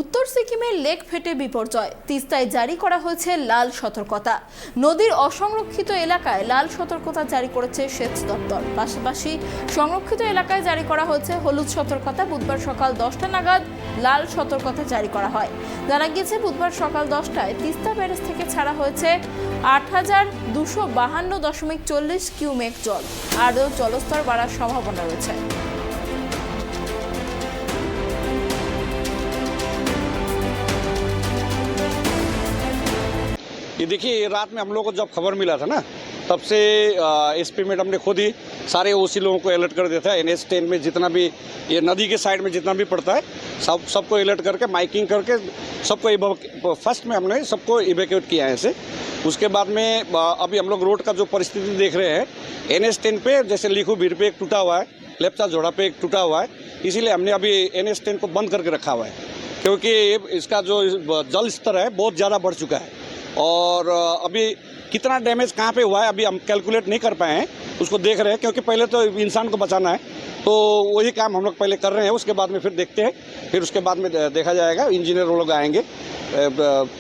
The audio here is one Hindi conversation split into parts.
উত্তর সিকিমের লেক ফেটে বিপর্যয়, তিস্তায় জারি করা হয়েছে লাল সতর্কতা। নদীর অসংরক্ষিত এলাকায় লাল সতর্কতা জারি করেছে সেচ দপ্তর। পাশাপাশি সংরক্ষিত এলাকায় জারি করা হয়েছে হলুদ সতর্কতা। বুধবার সকাল 10টা নাগাদ লাল সতর্কতা জারি করা হয়। জানা গিয়েছে বুধবার সকাল 10টায় তিস্তা ব্যারেজ থেকে ছাড়া হয়েছে ৮,২৫২.৪০ কিউমেক জল। আরও জলস্তর বাড়ার সম্ভাবনা রয়েছে। ये देखिए, रात में हम लोग को जब खबर मिला था ना, तब से एसपी मैडम ने खुद ही सारे ओसी लोगों को अलर्ट कर दिया था। NH10 में जितना भी ये नदी के साइड में जितना भी पड़ता है सबको अलर्ट करके माइकिंग करके सबको फर्स्ट में हमने सबको इवैक्यूएट किया है ऐसे। उसके बाद में अभी हम लोग रोड का जो परिस्थिति देख रहे हैं, NH10 पे जैसे लिखू भीड़ पे एक टूटा हुआ है, लेप्चा जोड़ा पे एक टूटा हुआ है, इसीलिए हमने अभी NH10 को बंद करके रखा हुआ है, क्योंकि इसका जो जल स्तर है बहुत ज़्यादा बढ़ चुका है। और अभी कितना डैमेज कहाँ पे हुआ है अभी हम कैलकुलेट नहीं कर पाए हैं, उसको देख रहे हैं, क्योंकि पहले तो इंसान को बचाना है, तो वही काम हम लोग पहले कर रहे हैं। उसके बाद में फिर देखते हैं, फिर उसके बाद में देखा जाएगा। इंजीनियर लोग आएंगे,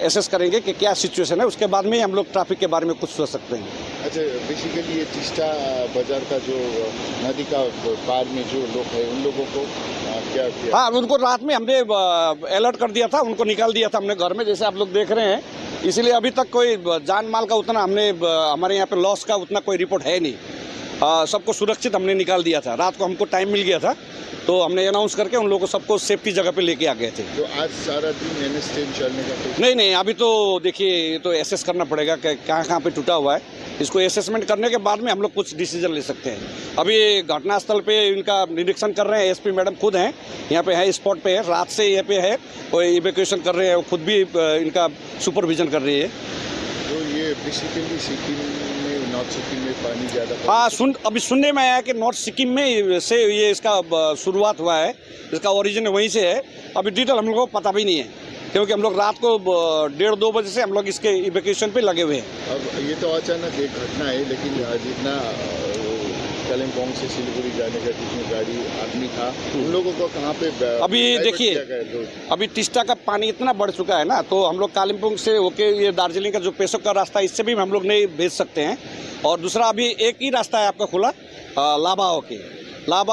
एसेस करेंगे कि क्या सिचुएशन है, उसके बाद में हम लोग ट्रैफिक के बारे में कुछ सोच सकते हैं। अच्छा, बेसिकली ये तीस्ता बाजार का जो नदी का पार में जो लोग हैं उन लोगों को क्या किया? हाँ, उनको रात में हमने अलर्ट कर दिया था, उनको निकाल दिया था हमने घर में, जैसे आप लोग देख रहे हैं। इसलिए अभी तक कोई जान माल का उतना हमारे यहाँ पे लॉस का उतना कोई रिपोर्ट है नहीं। सबको सुरक्षित हमने निकाल दिया था। रात को हमको टाइम मिल गया था, तो हमने अनाउंस करके उन लोगों को सबको सेफ्टी जगह पे लेके आ गए थे। तो आज सारा दिन NH10 चलने का नहीं, अभी तो देखिए, ये तो एसेस करना पड़ेगा कि कहाँ पे टूटा हुआ है। इसको एसेसमेंट करने के बाद में हम लोग कुछ डिसीजन ले सकते हैं। अभी घटनास्थल पे इनका निरीक्षण कर रहे हैं, एसपी मैडम खुद हैं यहाँ पे, है स्पॉट पे है, रात से यहाँ पे है, और इवैक्यूएशन कर रहे हैं, खुद भी इनका सुपरविजन कर रही है। तो ये बेसिकली सिक्किम में, नॉर्थ सिक्किम में पानी ज़्यादा? हाँ, अभी सुनने में आया कि नॉर्थ सिक्किम में से ये इसका शुरुआत हुआ है, इसका ओरिजिन वहीं से है। अभी डिटेल हम लोग को पता भी नहीं है, क्योंकि हम लोग रात को 1:30-2 बजे से हम लोग इसके इवैक्यूएशन पे लगे हुए हैं। अब ये तो अचानक एक घटना है, लेकिन जितना कालिम्पोंग से सिलीगुड़ी जाने का जितनी गाड़ी आदमी था, उन लोगों को कहाँ पे अभी देखिए, अभी तीस्ता का पानी इतना बढ़ चुका है ना, तो हम लोग कालिम्पोंग से होके ये दार्जिलिंग का जो पेशोक का रास्ता है, इससे भी हम लोग नहीं भेज सकते हैं। और दूसरा अभी एक ही रास्ता है आपका खुला, लाबा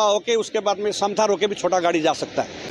होके, उसके बाद में समथार होके भी छोटा गाड़ी जा सकता है।